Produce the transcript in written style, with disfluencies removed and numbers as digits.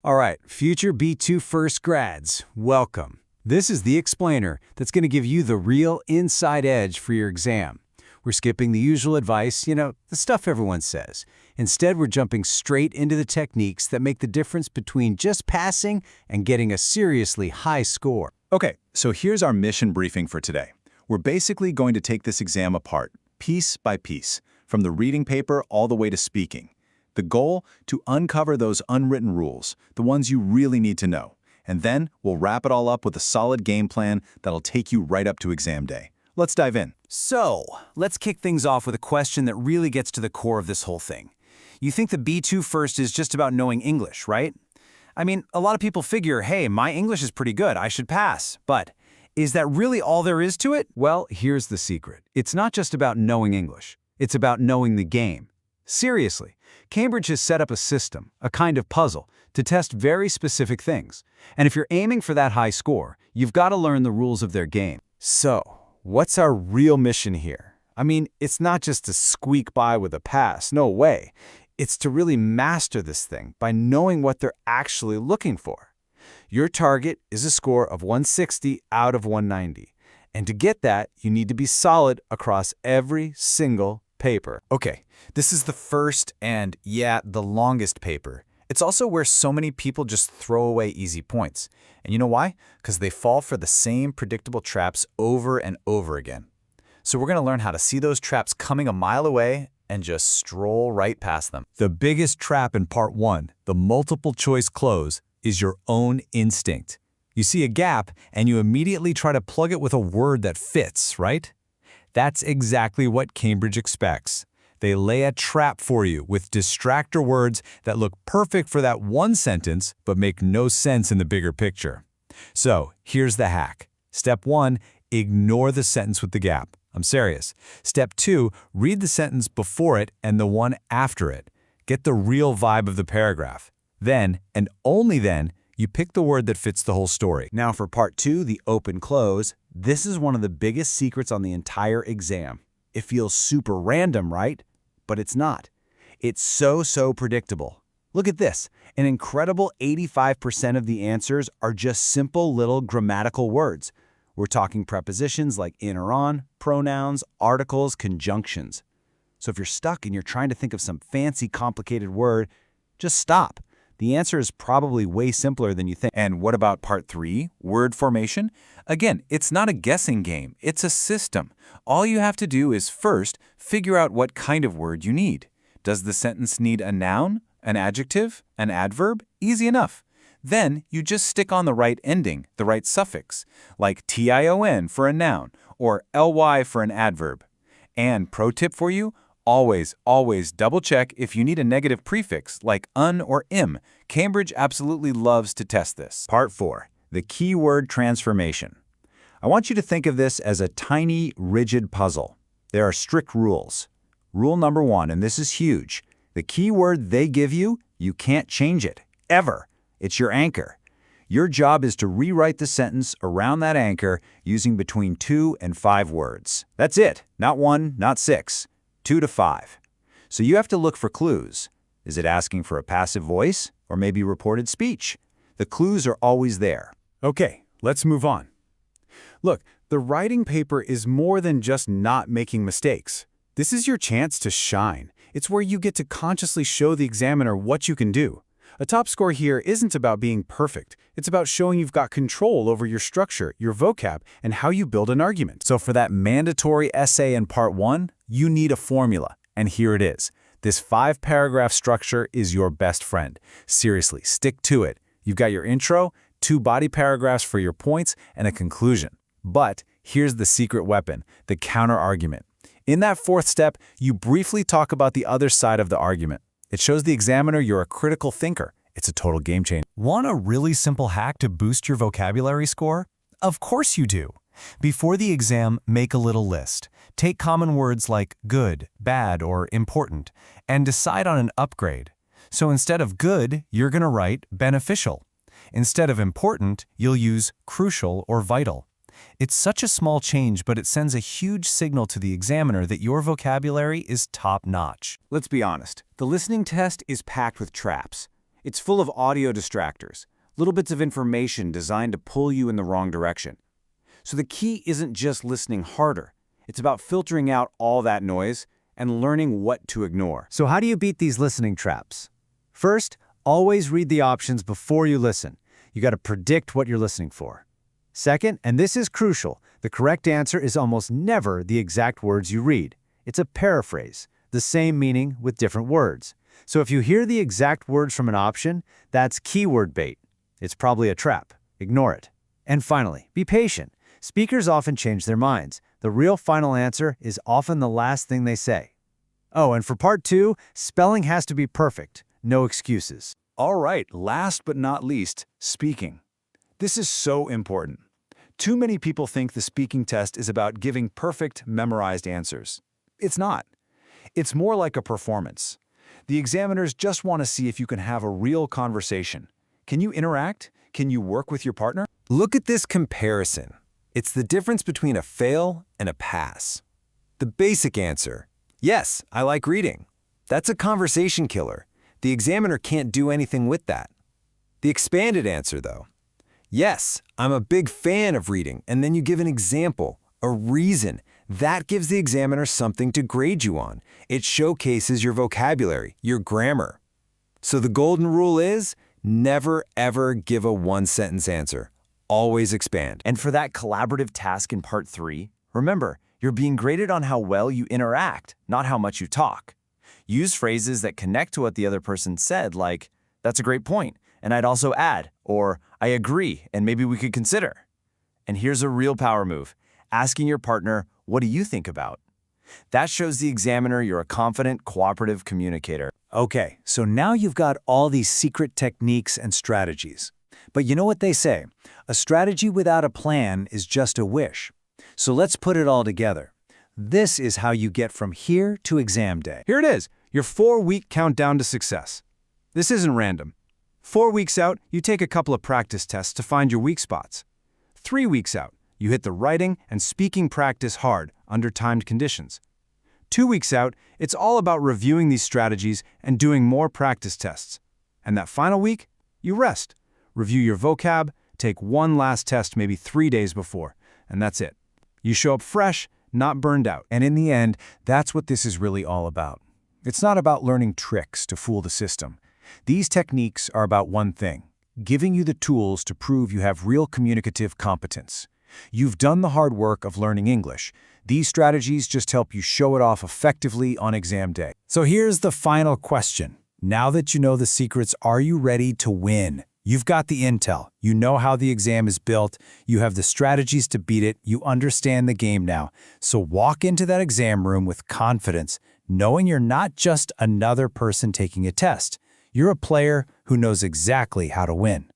All right, future B2 first grads, welcome. This is the explainer that's going to give you the real inside edge for your exam. We're skipping the usual advice, the stuff everyone says. Instead, we're jumping straight into the techniques that make the difference between just passing and getting a seriously high score. Okay, so here's our mission briefing for today. We're basically going to take this exam apart, piece by piece, from the reading paper all the way to speaking. The goal? To uncover those unwritten rules, the ones you really need to know. And then we'll wrap it all up with a solid game plan that'll take you right up to exam day. Let's dive in. So, let's kick things off with a question that really gets to the core of this whole thing. You think the B2 first is just about knowing English, right? I mean, a lot of people figure, hey, my English is pretty good, I should pass. But is that really all there is to it? Well, here's the secret. It's not just about knowing English. It's about knowing the game. Seriously, Cambridge has set up a system, a kind of puzzle, to test very specific things. And if you're aiming for that high score, you've got to learn the rules of their game. So, what's our real mission here? I mean, it's not just to squeak by with a pass, no way. It's to really master this thing by knowing what they're actually looking for. Your target is a score of 160 out of 190. And to get that, you need to be solid across every single paper. Okay, this is the first and, the longest paper. It's also where so many people just throw away easy points. And you know why? Because they fall for the same predictable traps over and over again. So we're going to learn how to see those traps coming a mile away and just stroll right past them. The biggest trap in part 1, the multiple choice close, is your own instinct. You see a gap and you immediately try to plug it with a word that fits, right? That's exactly what Cambridge expects. They lay a trap for you with distractor words that look perfect for that one sentence but make no sense in the bigger picture. So, here's the hack. Step 1, ignore the sentence with the gap. I'm serious. Step 2, read the sentence before it and the one after it. Get the real vibe of the paragraph. Then, and only then, you pick the word that fits the whole story. Now for part 2, the open-close, this is one of the biggest secrets on the entire exam. It feels super random, right? But it's not. It's so predictable. Look at this. An incredible 85% of the answers are just simple little grammatical words. We're talking prepositions like in or on, pronouns, articles, conjunctions. So if you're stuck and you're trying to think of some fancy, complicated word, just stop. The answer is probably way simpler than you think. And what about part 3, word formation? Again, it's not a guessing game, it's a system. All you have to do is first figure out what kind of word you need. Does the sentence need a noun, an adjective, an adverb? Easy enough. Then you just stick on the right ending, the right suffix, like tion for a noun or ly for an adverb. And pro tip for you, always double-check if you need a negative prefix like un or im. Cambridge absolutely loves to test this. Part 4, the keyword transformation. I want you to think of this as a tiny, rigid puzzle. There are strict rules. Rule number 1, and this is huge, the keyword they give you, you can't change it, ever. It's your anchor. Your job is to rewrite the sentence around that anchor using between 2 and 5 words. That's it, not 1, not 6. 2 to 5. So you have to look for clues. Is it asking for a passive voice or maybe reported speech? The clues are always there. Okay, let's move on. Look, the writing paper is more than just not making mistakes. This is your chance to shine. It's where you get to consciously show the examiner what you can do. A top score here isn't about being perfect. It's about showing you've got control over your structure, your vocab, and how you build an argument. So for that mandatory essay in part 1, you need a formula, and here it is. This 5-paragraph structure is your best friend. Seriously, stick to it. You've got your intro, 2 body paragraphs for your points, and a conclusion. But here's the secret weapon, the counter-argument. In that 4th step, you briefly talk about the other side of the argument. It shows the examiner you're a critical thinker. It's a total game changer. Want a really simple hack to boost your vocabulary score? Of course you do. Before the exam, make a little list. Take common words like good, bad, or important, and decide on an upgrade. So instead of good, you're going to write beneficial. Instead of important, you'll use crucial or vital. It's such a small change, but it sends a huge signal to the examiner that your vocabulary is top-notch. Let's be honest. The listening test is packed with traps. It's full of audio distractors, little bits of information designed to pull you in the wrong direction. So the key isn't just listening harder. It's about filtering out all that noise and learning what to ignore. So how do you beat these listening traps? First, always read the options before you listen. You got to predict what you're listening for. Second, and this is crucial, the correct answer is almost never the exact words you read. It's a paraphrase, the same meaning with different words. So if you hear the exact words from an option, that's keyword bait. It's probably a trap. Ignore it. And finally, be patient. Speakers often change their minds. The real final answer is often the last thing they say. Oh, and for part 2, spelling has to be perfect. No excuses. All right, last but not least, speaking. This is so important. Too many people think the speaking test is about giving perfect, memorized answers. It's not. It's more like a performance. The examiners just want to see if you can have a real conversation. Can you interact? Can you work with your partner? Look at this comparison. It's the difference between a fail and a pass. The basic answer, yes, I like reading. That's a conversation killer. The examiner can't do anything with that. The expanded answer, though, yes, I'm a big fan of reading, and then you give an example, a reason. That gives the examiner something to grade you on. It showcases your vocabulary, your grammar. So the golden rule is, never ever give a one-sentence answer. Always expand. And for that collaborative task in part 3, remember, you're being graded on how well you interact, not how much you talk. Use phrases that connect to what the other person said, like, "That's a great point, and I'd also add," or "I agree, and maybe we could consider." And here's a real power move. Asking your partner, "What do you think about?" That shows the examiner you're a confident, cooperative communicator. Okay, so now you've got all these secret techniques and strategies. But you know what they say? A strategy without a plan is just a wish. So let's put it all together. This is how you get from here to exam day. Here it is, your 4-week countdown to success. This isn't random. 4 weeks out, you take a couple of practice tests to find your weak spots. 3 weeks out, you hit the writing and speaking practice hard under timed conditions. 2 weeks out, it's all about reviewing these strategies and doing more practice tests. And that final week, you rest. Review your vocab, take one last test maybe 3 days before, and that's it. You show up fresh, not burned out. And in the end, that's what this is really all about. It's not about learning tricks to fool the system. These techniques are about one thing, giving you the tools to prove you have real communicative competence. You've done the hard work of learning English. These strategies just help you show it off effectively on exam day. So here's the final question. Now that you know the secrets, are you ready to win? You've got the intel. You know how the exam is built. You have the strategies to beat it. You understand the game now. So walk into that exam room with confidence, knowing you're not just another person taking a test. You're a player who knows exactly how to win.